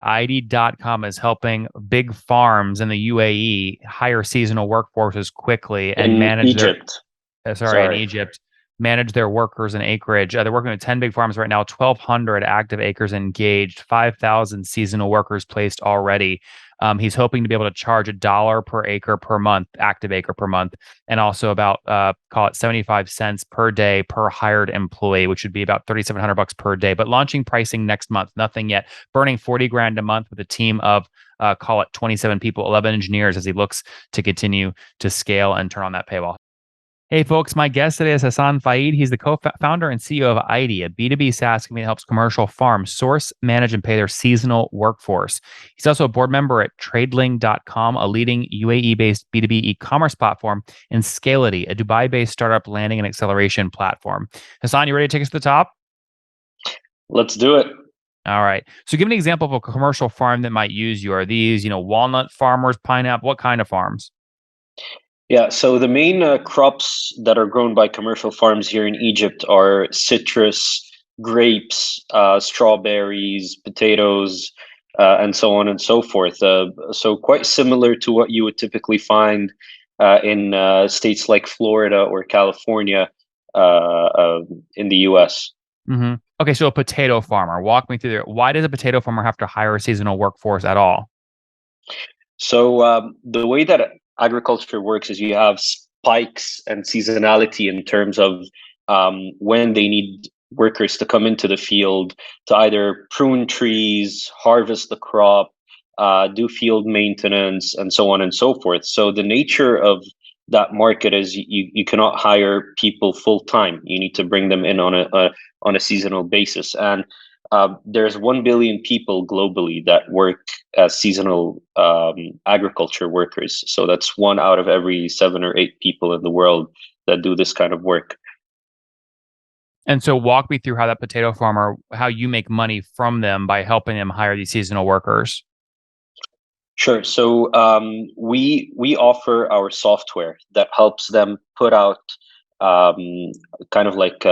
ID.com is helping big farms in the UAE hire seasonal workforces quickly and In manage their Egypt. in Sorry. Egypt, manage their workers and acreage. They're working with 10 big farms right now, 1,200 active acres engaged, 5,000 seasonal workers placed already. He's hoping to be able to charge $1 per acre per month, active acre per month, and also about call it 75 cents per day per hired employee, which would be about 3,700 bucks per day. But launching pricing next month, nothing yet. Burning 40 grand a month with a team of call it 27 people, 11 engineers as he looks to continue to scale and turn on that paywall. Hey, folks, my guest today is Hassan Faid. He's the co-founder and CEO of ID, a B2B SaaS company that helps commercial farms source, manage, and pay their seasonal workforce. He's also a board member at Tradeling.com, a leading UAE-based B2B e-commerce platform, and Scality, a Dubai-based startup landing and acceleration platform. Hassan, you ready to take us to the top? Let's do it. All right. So give me an example of a commercial farm that might use you. Are these, walnut farmers, pineapple? What kind of farms? Yeah, so the main crops that are grown by commercial farms here in Egypt are citrus, grapes, strawberries, potatoes, and so on and so forth. So quite similar to what you would typically find in states like Florida or California in the US. Hmm. Okay, so a potato farmer. Walk me through there. Why does a potato farmer have to hire a seasonal workforce at all? So the way that agriculture works is you have spikes and seasonality in terms of when they need workers to come into the field to either prune trees, harvest the crop, do field maintenance, and so on and so forth. So the nature of that market is you cannot hire people full time. You need to bring them in on a seasonal basis, and there's 1 billion people globally that work as seasonal agriculture workers. So that's one out of every 7 or 8 people in the world that do this kind of work. And so walk me through how that potato farmer, how you make money from them by helping them hire these seasonal workers. Sure. So we offer our software that helps them put out kind of like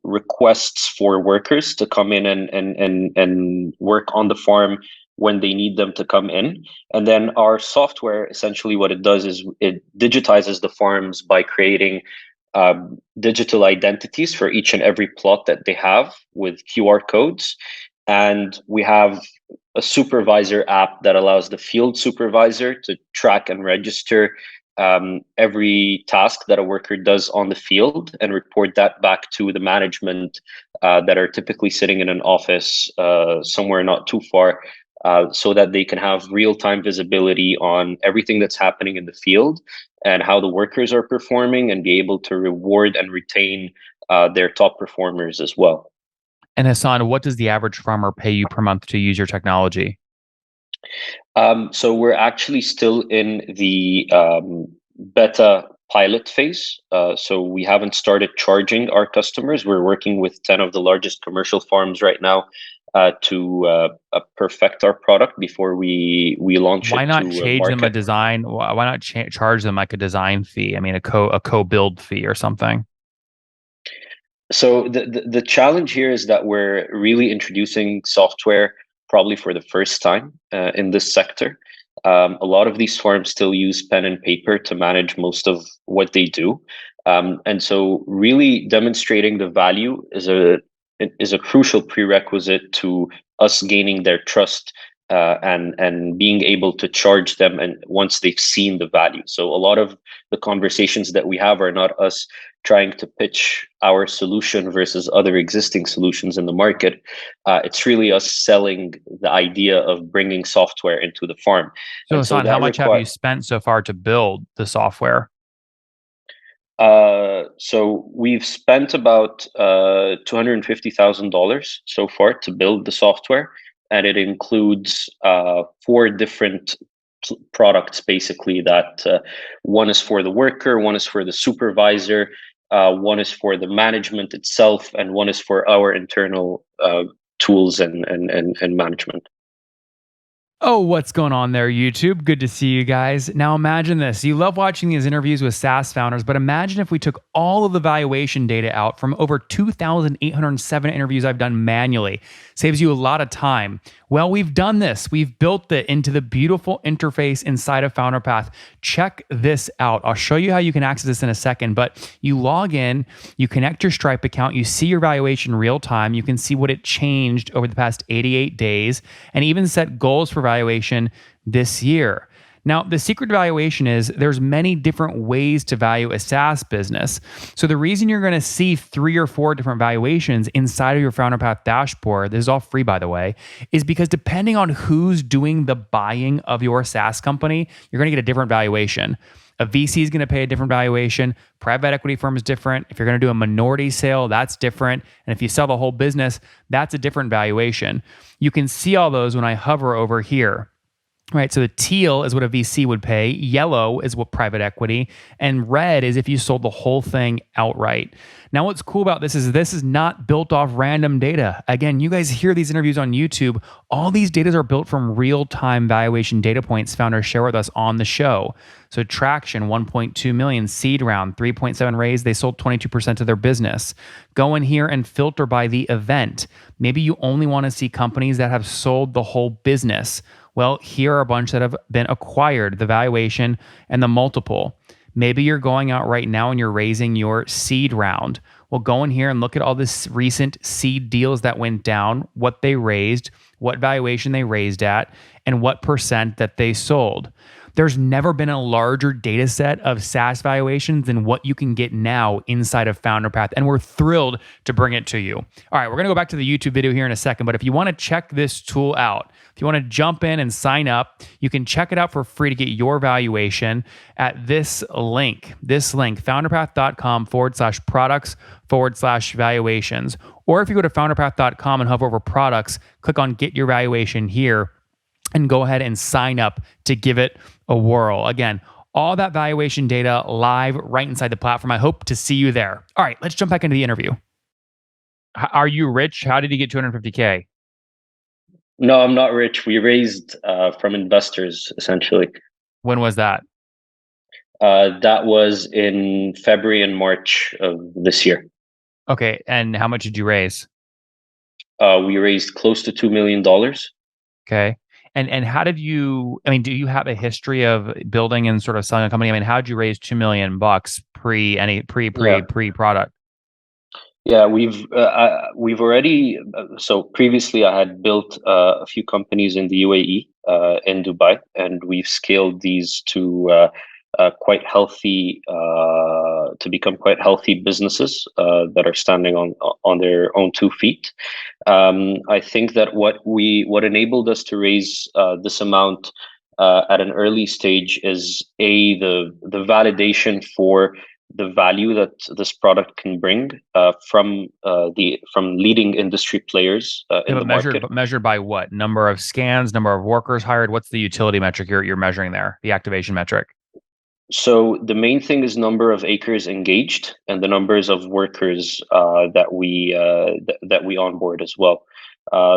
requests for workers to come in and work on the farm when they need them to come in. And then our software, essentially what it does is it digitizes the farms by creating digital identities for each and every plot that they have with QR codes. And we have a supervisor app that allows the field supervisor to track and register every task that a worker does on the field and report that back to the management that are typically sitting in an office somewhere not too far, so that they can have real-time visibility on everything that's happening in the field and how the workers are performing, and be able to reward and retain their top performers as well. And Hassan, what does the average farmer pay you per month to use your technology? So we're actually still in the beta pilot phase. So we haven't started charging our customers. We're working with 10 of the largest commercial farms right now to perfect our product before we launch Why it not to change them a market. design? Why not charge them like a design fee? I mean, a co build fee or something. So the challenge here is that we're really introducing software probably for the first time in this sector. A lot of these farms still use pen and paper to manage most of what they do, and so really demonstrating the value is a crucial prerequisite to us gaining their trust, and being able to charge them and once they've seen the value. So a lot of the conversations that we have are not us trying to pitch our solution versus other existing solutions in the market. It's really us selling the idea of bringing software into the farm. So And so Hassan, how that much have requires you spent so far to build the software? so we've spent about $250,000 so far to build the software, and it includes 4 different products basically. That one is for the worker, one is for the supervisor, one is for the management itself, and one is for our internal tools and management. Oh, what's going on there, YouTube? Good to see you guys. Now imagine this. You love watching these interviews with SaaS founders, but imagine if we took all of the valuation data out from over 2,807 interviews I've done manually. Saves you a lot of time. Well, we've done this. We've built it into the beautiful interface inside of FounderPath. Check this out. I'll show you how you can access this in a second, but you log in, you connect your Stripe account, you see your valuation real time. You can see what it changed over the past 88 days and even set goals for valuation this year. Now, the secret to valuation is there's many different ways to value a SaaS business. So the reason you're going to see 3 or 4 different valuations inside of your FounderPath dashboard, this is all free by the way, is because depending on who's doing the buying of your SaaS company, you're going to get a different valuation. A VC is going to pay a different valuation. Private equity firm is different. If you're going to do a minority sale, that's different. And if you sell the whole business, that's a different valuation. You can see all those when I hover over here. Right, so the teal is what a VC would pay, yellow is what private equity, and red is if you sold the whole thing outright. Now, what's cool about this is not built off random data. Again, you guys hear these interviews on YouTube. All these data are built from real-time valuation data points founders share with us on the show. So traction, 1.2 million, seed round, 3.7 raise, they sold 22% of their business. Go in here and filter by the event. Maybe you only want to see companies that have sold the whole business. Well, here are a bunch that have been acquired, the valuation and the multiple. Maybe you're going out right now and you're raising your seed round. Well, go in here and look at all this recent seed deals that went down, what they raised, what valuation they raised at, and what percent that they sold. There's never been a larger data set of SaaS valuations than what you can get now inside of FounderPath, and we're thrilled to bring it to you. All right, we're going to go back to the YouTube video here in a second, but if you want to check this tool out, if you want to jump in and sign up, you can check it out for free to get your valuation at this link, founderpath.com/products/valuations. Or if you go to founderpath.com and hover over products, click on get your valuation here and go ahead and sign up to give it a whirl. Again, all that valuation data live right inside the platform. I hope to see you there. All right, let's jump back into the interview. Are you rich? How did you get 250K? No, I'm not rich. We raised from investors, essentially. When was that? That was in February and March of this year. Okay, and how much did you raise? We raised close to $2 million. Okay. And how did you, I mean, do you have a history of building and sort of selling a company? I mean, how did you raise $2 million pre-product? Yeah, we've already. So previously, I had built a few companies in the UAE, in Dubai, and we've scaled these to quite healthy, to become quite healthy businesses that are standing on their own 2 feet. I think that what enabled us to raise this amount at an early stage is the validation for the value that this product can bring from leading industry players in the market. Measured by what? Number of scans, number of workers hired. What's the utility metric you're measuring there? The activation metric. So the main thing is number of acres engaged and the numbers of workers that we onboard as well.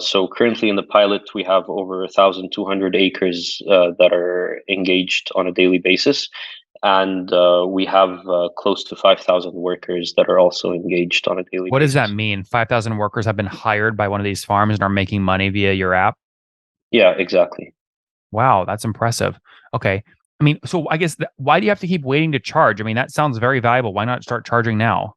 So currently in the pilot, we have over 1,200 acres that are engaged on a daily basis, and we have close to 5,000 workers that are also engaged on a daily basis. What does that mean? 5,000 workers have been hired by one of these farms and are making money via your app? Yeah, exactly. Wow, that's impressive. Okay. I mean, so I guess why do you have to keep waiting to charge? I mean, that sounds very valuable. Why not start charging now?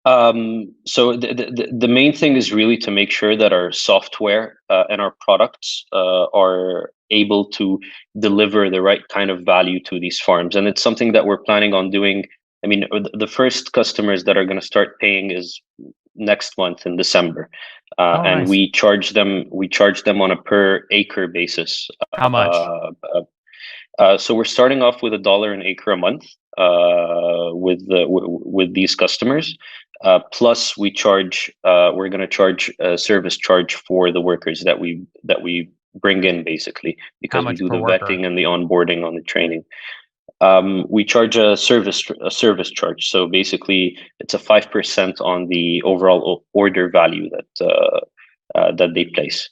So the main thing is really to make sure that our software and our products are able to deliver the right kind of value to these farms. And it's something that we're planning on doing. I mean, the first customers that are going to start paying is next month in December. And Nice. we charge them on a per acre basis. How much? So we're starting off with $1 an acre a month with these customers. Plus, we're going to charge a service charge for the workers that we bring in, basically, because we do the vetting and the onboarding on the training. We charge a service charge. So basically, it's a 5% on the overall order value that they place.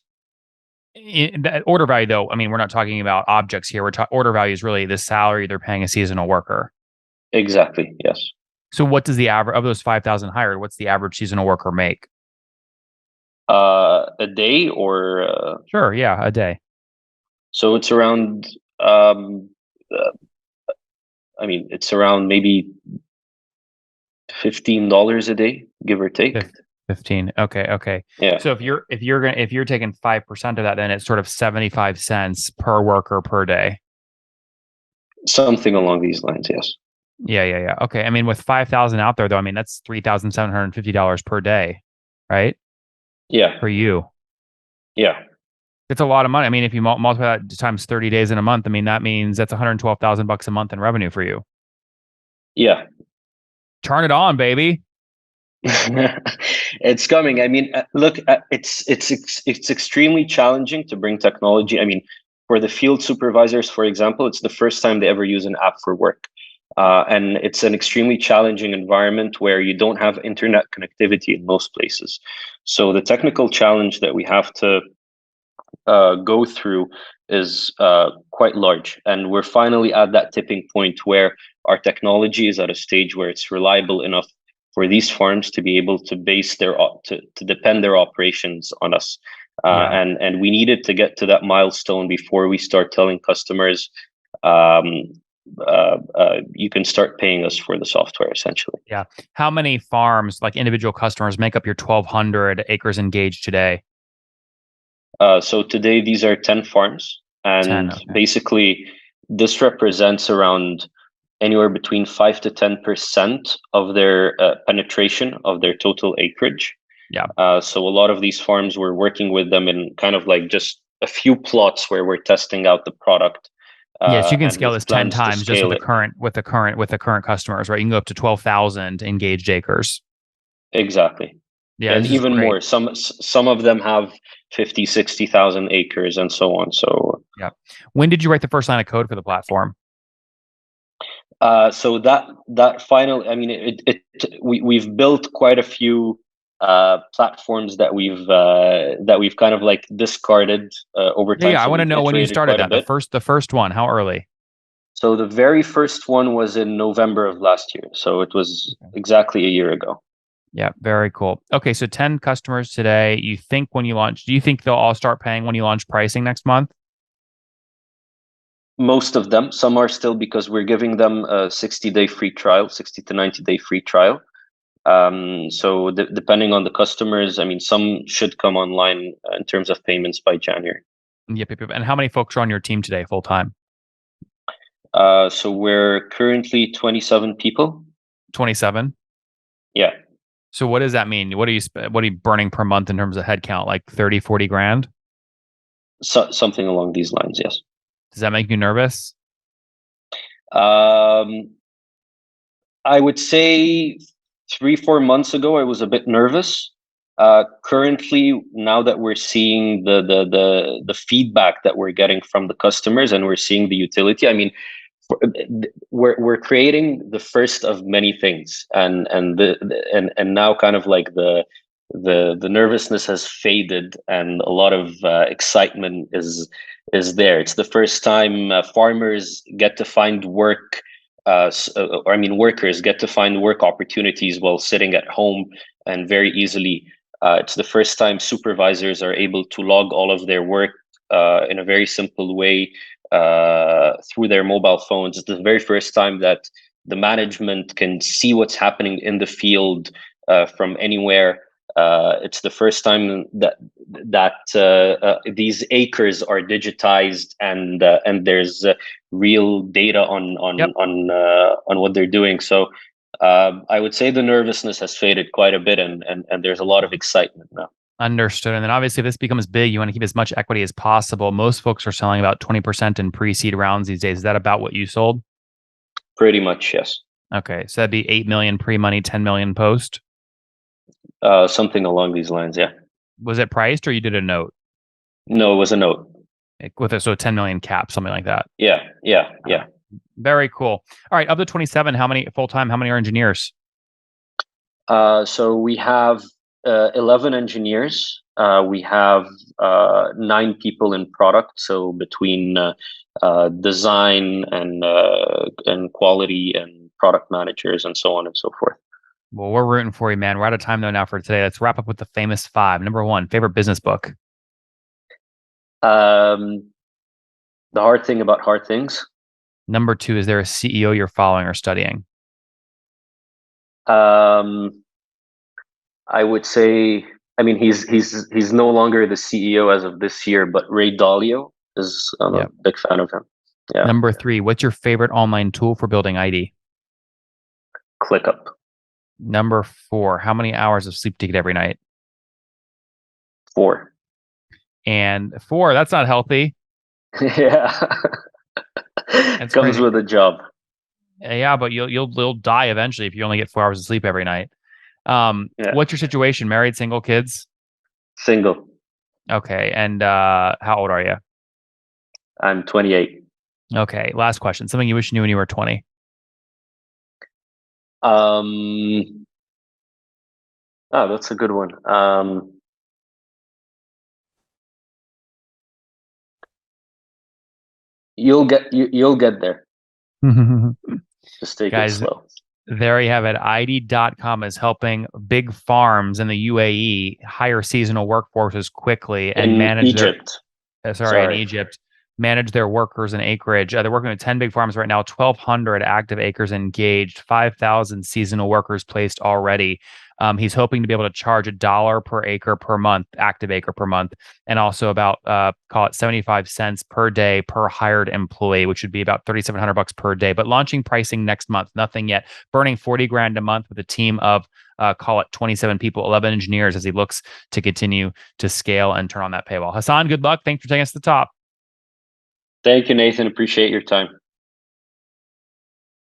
In that order value, though, I mean, we're not talking about objects here. Order value is really the salary they're paying a seasonal worker. Exactly. Yes. So what does the average of those 5,000 hired? What's the average seasonal worker make? A day or Sure, yeah, a day. so it's around. Um, uh, I mean, it's around maybe $15 a day, give or take. 15. Okay, okay. Yeah, So if you're taking 5% of that, then it's sort of 75 cents per worker per day. something along these lines. Yes. Yeah, yeah, yeah. Okay. I mean, with 5,000 out there though, I mean that's $3,750 per day, right? Yeah. For you. Yeah. It's a lot of money. I mean, if you multiply that times 30 days in a month, I mean that means that's 112,000 bucks a month in revenue for you. Yeah. Turn it on, baby. It's coming. I mean, look, it's extremely challenging to bring technology. I mean, for the field supervisors, for example, it's the first time they ever use an app for work, and it's an extremely challenging environment where you don't have internet connectivity in most places. So the technical challenge that we have to go through is quite large. And we're finally at that tipping point where our technology is at a stage where it's reliable enough for these farms to be able to base to depend their operations on us. Yeah. And we needed to get to that milestone before we start telling customers, um, you can start paying us for the software, essentially. Yeah. How many farms, like individual customers, make up your 1,200 acres engaged today? So today, these are 10 farms, 10. and Okay. basically, this represents around anywhere between 5 to 10% of their penetration of their total acreage. Yeah. So a lot of these farms, we're working with them in kind of like just a few plots where we're testing out the product, Yes, you can and scale with this 10 plans to times just with scale the it. current customers, right? You can go up to 12,000 engaged acres. Exactly. Yeah, And this is even great. more. Some of them have 50, 60,000 acres and so on. So Yeah. When did you write the first line of code for the platform? so that final, I mean, we've built quite a few platforms that we've kind of like discarded over Yeah, time. yeah. I So want to we've know when you iterated started quite a that. The bit. first the first one. How early? So the very first one was in November of last year. So it was exactly a year ago. Yeah, very cool. Okay, so 10 customers today. You think when you launch, do you think they'll all start paying when you launch pricing next month? Most of them, some are still because we're giving them a 60-day free trial, 60 to 90-day free trial. So depending on the customers, I mean, some should come online in terms of payments by January. Yep, yep, yep. And how many folks are on your team today, full time? So we're currently 27 people. 27. Yeah, So what does that mean? What are you burning per month in terms of headcount? Like 30, 40 grand? something along these lines. Yes. Does that make you nervous? Um, I would say 3, 4 months ago, I was a bit nervous. Currently, now that we're seeing the feedback that we're getting from the customers and we're seeing the utility, I mean, we're creating the first of many things, and now kind of like the nervousness has faded, and a lot of excitement is there. It's the first time farmers get to find work. Or I mean, workers get to find work opportunities while sitting at home and very easily. It's the first time supervisors are able to log all of their work in a very simple way through their mobile phones. It's the very first time that the management can see what's happening in the field from anywhere. It's the first time that these acres are digitized, and there's real data Yep. on what they're doing. So I would say the nervousness has faded quite a bit, and there's a lot of excitement now. Understood. And then obviously, if this becomes big, you want to keep as much equity as possible. Most folks are selling about 20% in pre-seed rounds these days. Is that about what you sold? Pretty much, yes. Okay. So that'd be 8 million pre-money, 10 million post. Something along these lines, yeah. Was it priced or you did a note? No, it was a note. With a 10 million cap, something like that. Yeah, yeah, Uh, yeah. Very cool. All right. Of the 27, how many full time, how many are engineers? So we have 11 engineers. We have 9 people in product. So between design and quality and product managers and so on and so forth. Well, we're rooting for you, man. We're out of time though now for today. Let's wrap up with the famous five. Number one, favorite business book. Um, the hard thing about hard things. Number two, is there a CEO you're following or studying? Um, I would say, I mean, he's no longer the CEO as of this year, but Ray Dalio is. I'm a Yep. big fan of him. Yeah, Number three, what's your favorite online tool for building ID? ClickUp. Number four, how many hours of sleep do you get every night? 4. And four, that's not healthy. Yeah, That's comes crazy. with a job. Yeah, but you'll die eventually if you only get 4 hours of sleep every night. Yeah, What's your situation? Married, single, kids? single. Okay. And how old are you? I'm 28. Okay. Last question. Something you wish you knew when you were 20. Um, that's a good one. You'll get there. Just take it Guys, slow. there you have it. ID.com is helping big farms in the UAE hire seasonal workforces quickly and In manage their Egypt, in sorry. Egypt, manage their workers and acreage. They're working with 10 big farms right now, 1,200 active acres engaged, 5,000 seasonal workers placed already. He's hoping to be able to charge $1 per acre per month, active acre per month, and also about call it 75 cents per day per hired employee, which would be about 3,700 bucks per day. But launching pricing next month, nothing yet. Burning 40 grand a month with a team of call it 27 people, 11 engineers as he looks to continue to scale and turn on that paywall. Hassan, good luck. Thanks for taking us to the top. Thank you, Nathan. Appreciate your time.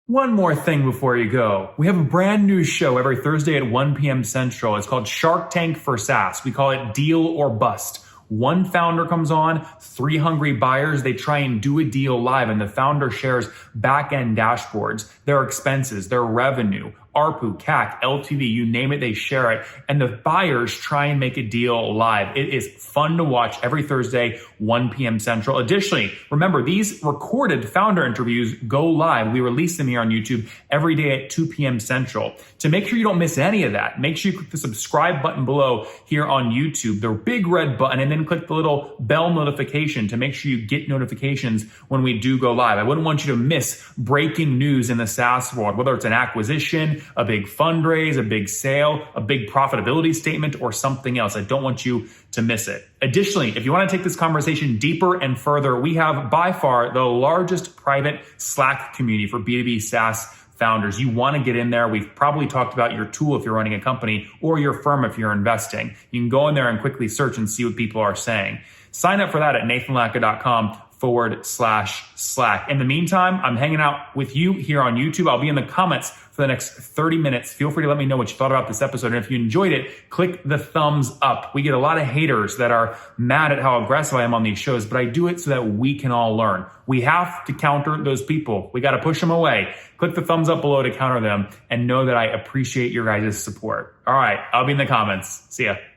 One more thing before you go. We have a brand new show every Thursday at 1 p.m. Central. It's called Shark Tank for SaaS. We call it Deal or Bust. One founder comes on, 3 hungry buyers, they try and do a deal live, and the founder shares back-end dashboards, their expenses, their revenue, ARPU, CAC, LTV, you name it, they share it. And the buyers try and make a deal live. It is fun to watch every Thursday, 1 p.m. Central. Additionally, remember, these recorded founder interviews go live. We release them here on YouTube every day at 2 p.m. Central. To make sure you don't miss any of that, make sure you click the subscribe button below here on YouTube, the big red button, and then click the little bell notification to make sure you get notifications when we do go live. I wouldn't want you to miss breaking news in the SaaS world, whether it's an acquisition, a big fundraise, a big sale, a big profitability statement, or something else. I don't want you to miss it. Additionally, if you want to take this conversation deeper and further, we have by far the largest private Slack community for B2B SaaS founders. You want to get in there. We've probably talked about your tool if you're running a company or your firm if you're investing. You can go in there and quickly search and see what people are saying. Sign up for that at nathanlatka.com/Slack. In the meantime, I'm hanging out with you here on YouTube. I'll be in the comments for the next 30 minutes. Feel free to let me know what you thought about this episode. And if you enjoyed it, click the thumbs up. We get a lot of haters that are mad at how aggressive I am on these shows, but I do it so that we can all learn. We have to counter those people. We got to push them away. Click the thumbs up below to counter them and know that I appreciate your guys' support. All right, I'll be in the comments. See ya.